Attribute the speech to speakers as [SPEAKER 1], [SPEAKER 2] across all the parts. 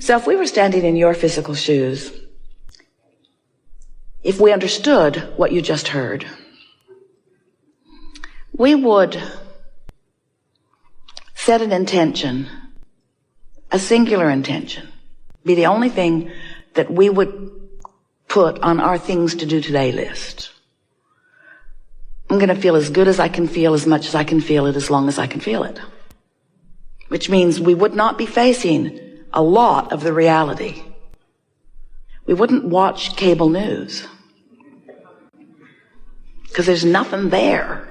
[SPEAKER 1] So if we were standing in your physical shoes, if we understood what you just heard, we would set an intention, a singular intention, be the only thing that we would put on our things to do today list. I'm going to feel as good as I can feel, as much as I can feel it, as long as I can feel it. Which means we would not be facing a lot of the reality. We wouldn't watch cable news, because there's nothing there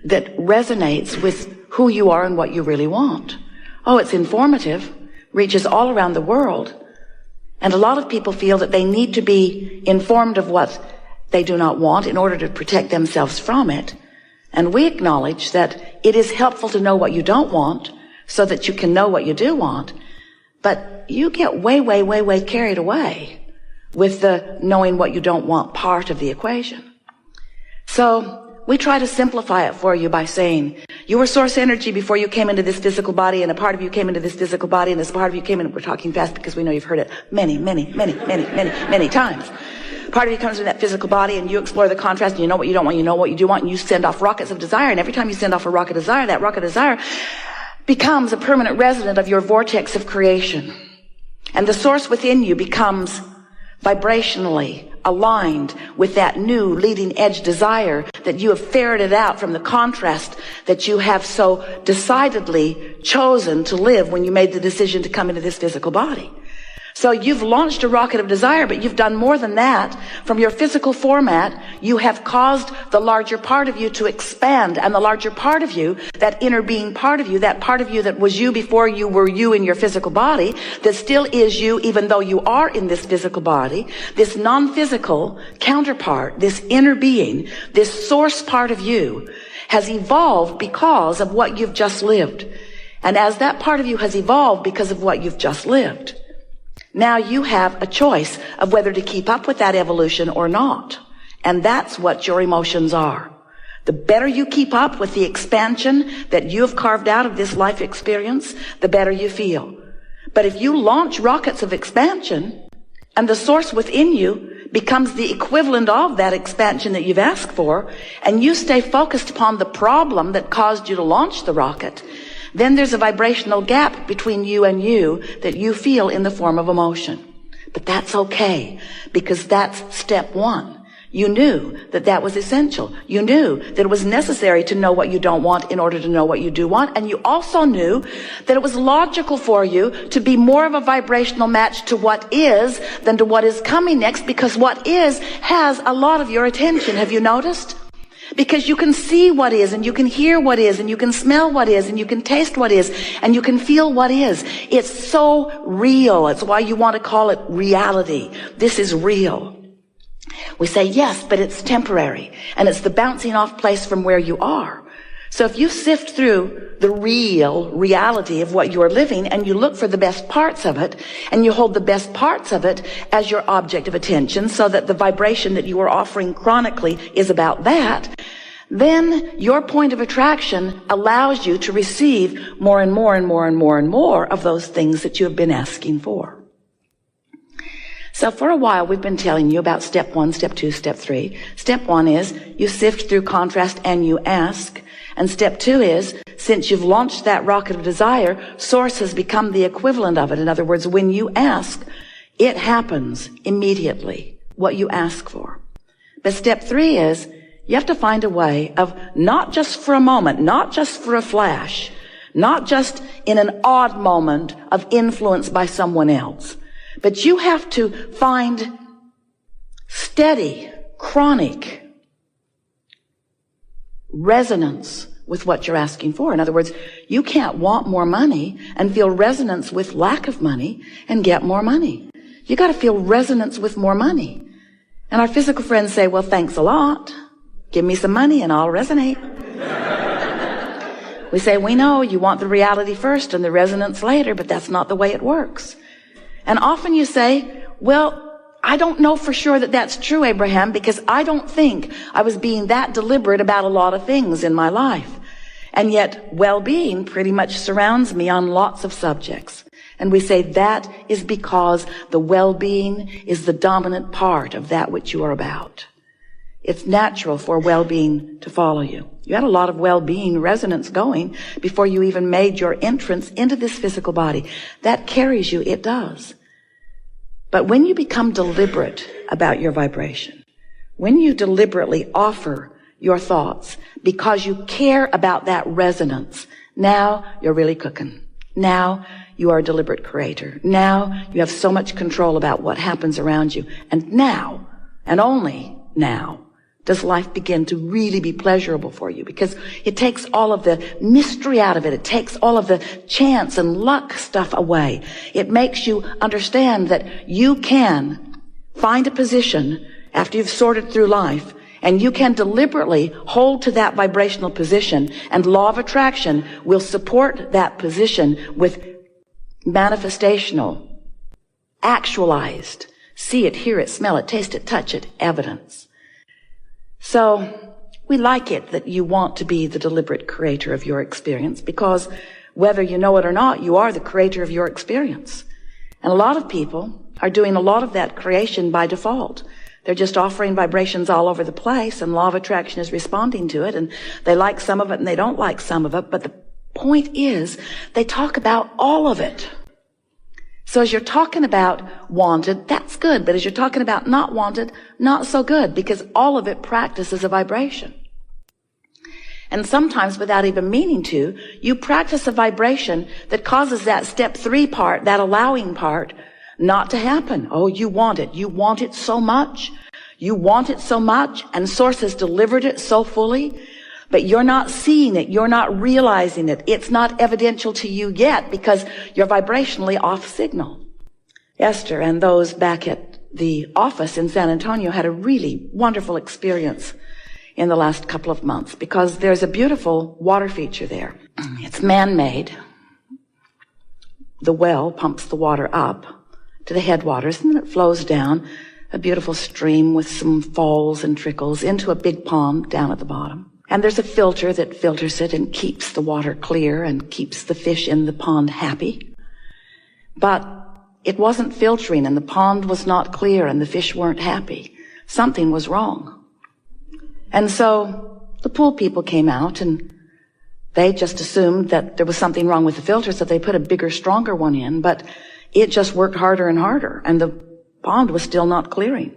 [SPEAKER 1] that resonates with who you are and what you really want. Oh, it's informative, reaches all around the world, and a lot of people feel that they need to be informed of what they do not want in order to protect themselves from it. And we acknowledge that it is helpful to know what you don't want so that you can know what you do want. But you get way carried away with the knowing what you don't want part of the equation. So we try to simplify it for you by saying, you were source energy before you came into this physical body, and a part of you came into this physical body, and this part of you came in. We're talking fast because we know you've heard it many times. Part of you comes in that physical body, and you explore the contrast, and you know what you don't want, you know what you do want, and you send off rockets of desire. And every time you send off a rocket of desire, that rocket of desire becomes a permanent resident of your vortex of creation. And the source within you becomes vibrationally aligned with that new leading edge desire that you have ferreted out from the contrast that you have so decidedly chosen to live when you made the decision to come into this physical body. So you've launched a rocket of desire, but you've done more than that. From your physical format, you have caused the larger part of you to expand, and the larger part of you, that inner being part of you that was you before you were you in your physical body, that still is you even though you are in this physical body, this non-physical counterpart, this inner being, this source part of you has evolved because of what you've just lived. And as that part of you has evolved because of what you've just lived, now you have a choice of whether to keep up with that evolution or not. And that's what your emotions are. The better you keep up with the expansion that you have carved out of this life experience, the better you feel. But if you launch rockets of expansion and the source within you becomes the equivalent of that expansion that you've asked for, and you stay focused upon the problem that caused you to launch the rocket, then there's a vibrational gap between you and you that you feel in the form of emotion. But that's okay, because that's step one. You knew that that was essential. You knew that it was necessary to know what you don't want in order to know what you do want. And you also knew that it was logical for you to be more of a vibrational match to what is than to what is coming next, because what is has a lot of your attention. Have you noticed? Because you can see what is, and you can hear what is, and you can smell what is, and you can taste what is, and you can feel what is. It's so real. It's why you want to call it reality. This is real. We say, yes, but it's temporary, and it's the bouncing off place from where you are. So if you sift through the real reality of what you're living, and you look for the best parts of it, and you hold the best parts of it as your object of attention, so that the vibration that you are offering chronically is about that, then your point of attraction allows you to receive more and more and more and more and more of those things that you have been asking for. So for a while, we've been telling you about step 1, step 2, step 3. Step 1 is you sift through contrast and you ask. And step 2 is, since you've launched that rocket of desire, source has become the equivalent of it. In other words, when you ask, it happens immediately, what you ask for. But step 3 is, you have to find a way of not just for a moment, not just for a flash, not just in an odd moment of influence by someone else, but you have to find steady, chronic resonance with what you're asking for. In other words, you can't want more money and feel resonance with lack of money and get more money. You got to feel resonance with more money. And our physical friends say, well, thanks a lot. Give me some money and I'll resonate. We say, we know you want the reality first and the resonance later, but that's not the way it works. And often you say, well, I don't know for sure that that's true, Abraham, because I don't think I was being that deliberate about a lot of things in my life. And yet well-being pretty much surrounds me on lots of subjects. And we say that is because the well-being is the dominant part of that which you are about. It's natural for well-being to follow you. You had a lot of well-being resonance going before you even made your entrance into this physical body. That carries you, it does. But when you become deliberate about your vibration, when you deliberately offer your thoughts because you care about that resonance, now you're really cooking. Now you are a deliberate creator. Now you have so much control about what happens around you. And now, and only now, does life begin to really be pleasurable for you, because it takes all of the mystery out of it. It takes all of the chance and luck stuff away. It makes you understand that you can find a position after you've sorted through life, and you can deliberately hold to that vibrational position, and law of attraction will support that position with manifestational, actualized, see it, hear it, smell it, taste it, touch it, evidence. So we like it that you want to be the deliberate creator of your experience, because whether you know it or not, you are the creator of your experience. And a lot of people are doing a lot of that creation by default. They're just offering vibrations all over the place, and law of attraction is responding to it, and they like some of it and they don't like some of it. But the point is, they talk about all of it. So as you're talking about wanted, that's good. But as you're talking about not wanted, not so good, because all of it practices a vibration. And sometimes without even meaning to, you practice a vibration that causes that step 3 part, that allowing part, not to happen. Oh, you want it. You want it so much. You want it so much, and Source has delivered it so fully. But you're not seeing it. You're not realizing it. It's not evidential to you yet because you're vibrationally off signal. Esther and those back at the office in San Antonio had a really wonderful experience in the last couple of months, because there's a beautiful water feature there. It's man-made. The well pumps the water up to the headwaters, and then it flows down a beautiful stream with some falls and trickles into a big pond down at the bottom. And there's a filter that filters it and keeps the water clear and keeps the fish in the pond happy. But it wasn't filtering, and the pond was not clear, and the fish weren't happy. Something was wrong. And so the pool people came out, and they just assumed that there was something wrong with the filter, so they put a bigger, stronger one in, but it just worked harder and harder, and the pond was still not clearing.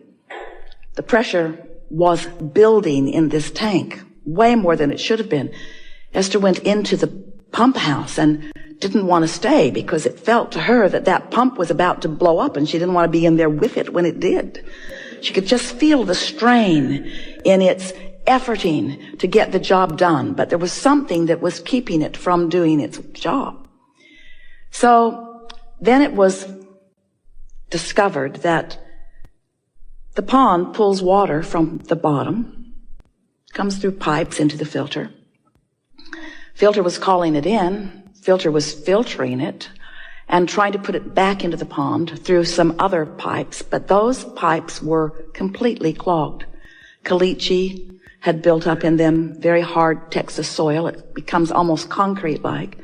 [SPEAKER 1] The pressure was building in this tank, way more than it should have been. Esther went into the pump house and didn't want to stay because it felt to her that that pump was about to blow up, and she didn't want to be in there with it when it did. She could just feel the strain in its efforting to get the job done, but there was something that was keeping it from doing its job. So then it was discovered that the pond pulls water from the bottom, comes through pipes into the filter. Filter was calling it in. Filter was filtering it and trying to put it back into the pond through some other pipes, but those pipes were completely clogged. Caliche had built up in them, very hard Texas soil. It becomes almost concrete-like.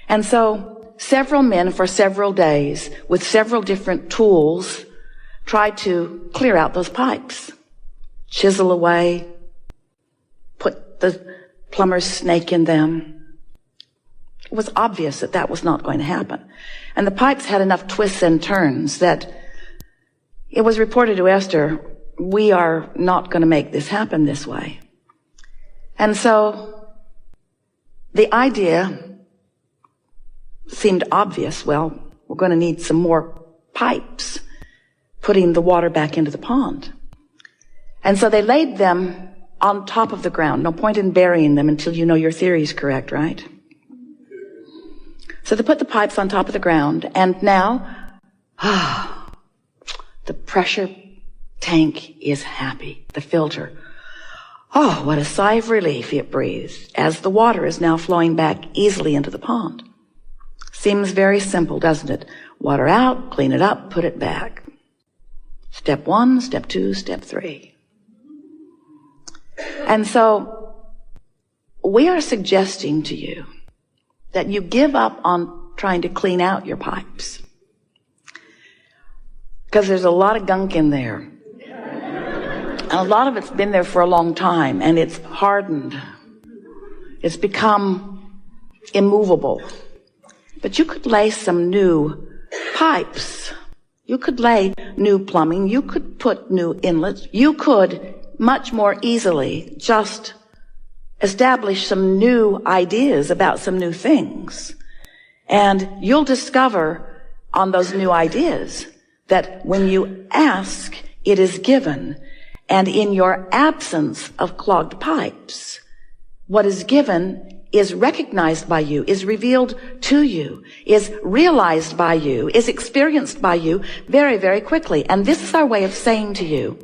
[SPEAKER 1] And so several men for several days with several different tools tried to clear out those pipes, chisel away, put the plumber's snake in them. It was obvious that that was not going to happen. And the pipes had enough twists and turns that it was reported to Esther, we are not going to make this happen this way. And so the idea seemed obvious. Well, we're going to need some more pipes putting the water back into the pond. And so they laid them on top of the ground. No point in burying them until you know your theory is correct, right? So they put the pipes on top of the ground, and now, the pressure tank is happy. The filter. Oh, what a sigh of relief it breathes as the water is now flowing back easily into the pond. Seems very simple, doesn't it? Water out, clean it up, put it back. Step 1, step 2, step 3. And so we are suggesting to you that you give up on trying to clean out your pipes. Because there's a lot of gunk in there. And a lot of it's been there for a long time, and it's hardened. It's become immovable. But you could lay some new pipes. You could lay new plumbing. You could put new inlets. You could much more easily just establish some new ideas about some new things. And you'll discover on those new ideas that when you ask, it is given. And in your absence of clogged pipes, what is given is recognized by you, is revealed to you, is realized by you, is experienced by you very, very quickly. And this is our way of saying to you,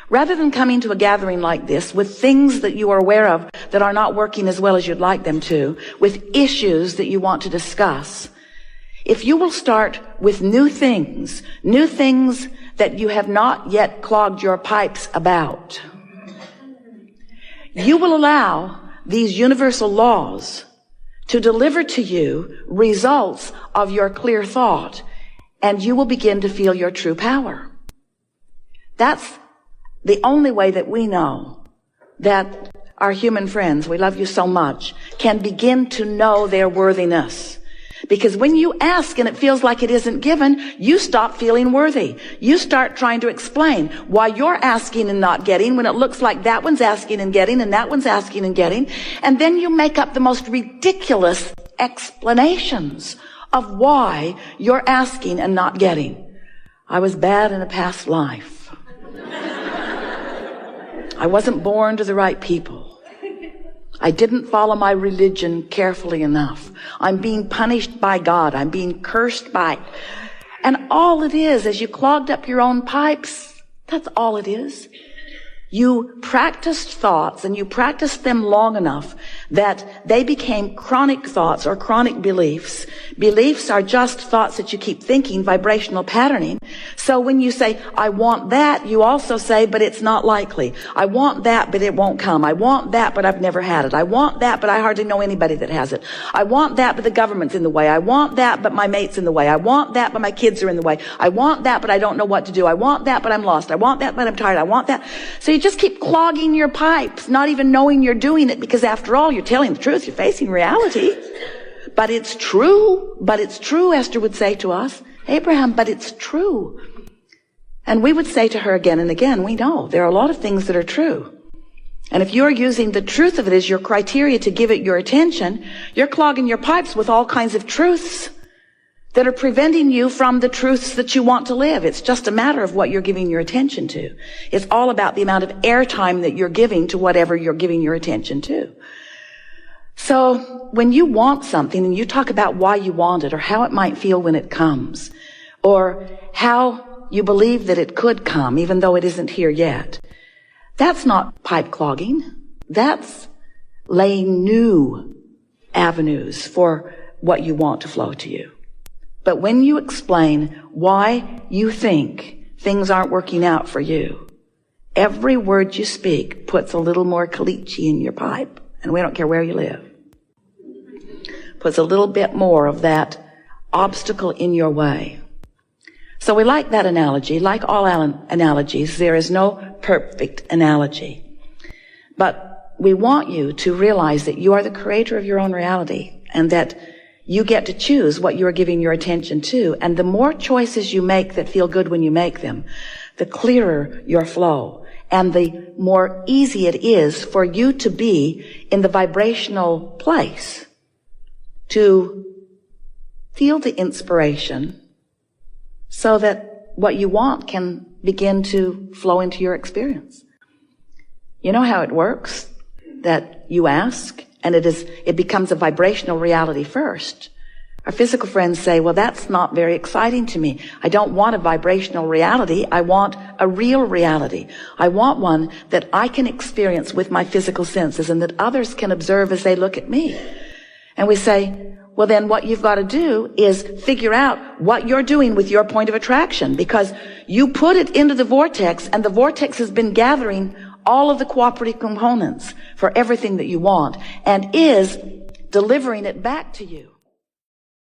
[SPEAKER 1] rather than coming to a gathering like this with things that you are aware of that are not working as well as you'd like them to, with issues that you want to discuss, if you will start with new things that you have not yet clogged your pipes about, you will allow these universal laws to deliver to you results of your clear thought, and you will begin to feel your true power. That's the only way that we know that our human friends, we love you so much, can begin to know their worthiness. Because when you ask and it feels like it isn't given, you stop feeling worthy. You start trying to explain why you're asking and not getting when it looks like that one's asking and getting and that one's asking and getting. And then you make up the most ridiculous explanations of why you're asking and not getting. I was bad in a past life. I wasn't born to the right people. I didn't follow my religion carefully enough. I'm being punished by God. I'm being cursed by it. And all it is you clogged up your own pipes. That's all it is. You practiced thoughts, and you practiced them long enough that they became chronic thoughts or chronic beliefs. Beliefs are just thoughts that you keep thinking, vibrational patterning. So when you say, I want that, you also say, but it's not likely. I want that, but it won't come. I want that, but I've never had it. I want that, but I hardly know anybody that has it. I want that, but the government's in the way. I want that, but my mate's in the way. I want that, but my kids are in the way. I want that, but I don't know what to do. I want that, but I'm lost. I want that, but I'm tired. I want that. So you just keep clogging your pipes, not even knowing you're doing it, because after all, you're telling the truth. You're facing reality. But it's true. But it's true, Esther would say to us. Abraham, but it's true. And we would say to her again and again, we know there are a lot of things that are true. And if you're using the truth of it as your criteria to give it your attention, you're clogging your pipes with all kinds of truths that are preventing you from the truths that you want to live. It's just a matter of what you're giving your attention to. It's all about the amount of airtime that you're giving to whatever you're giving your attention to. So when you want something and you talk about why you want it or how it might feel when it comes or how you believe that it could come even though it isn't here yet, that's not pipe clogging. That's laying new avenues for what you want to flow to you. But when you explain why you think things aren't working out for you, every word you speak puts a little more caliche in your pipe. And we don't care where you live. Puts a little bit more of that obstacle in your way. So we like that analogy. Like all analogies, there is no perfect analogy. But we want you to realize that you are the creator of your own reality and that you get to choose what you're giving your attention to. And the more choices you make that feel good when you make them, the clearer your flow. And the more easy it is for you to be in the vibrational place to feel the inspiration so that what you want can begin to flow into your experience. You know how it works? That you ask, and it becomes a vibrational reality first. Our physical friends say, well, that's not very exciting to me. I don't want a vibrational reality. I want a real reality. I want one that I can experience with my physical senses and that others can observe as they look at me. And we say, well, then what you've got to do is figure out what you're doing with your point of attraction, because you put it into the vortex and the vortex has been gathering all of the cooperative components for everything that you want and is delivering it back to you.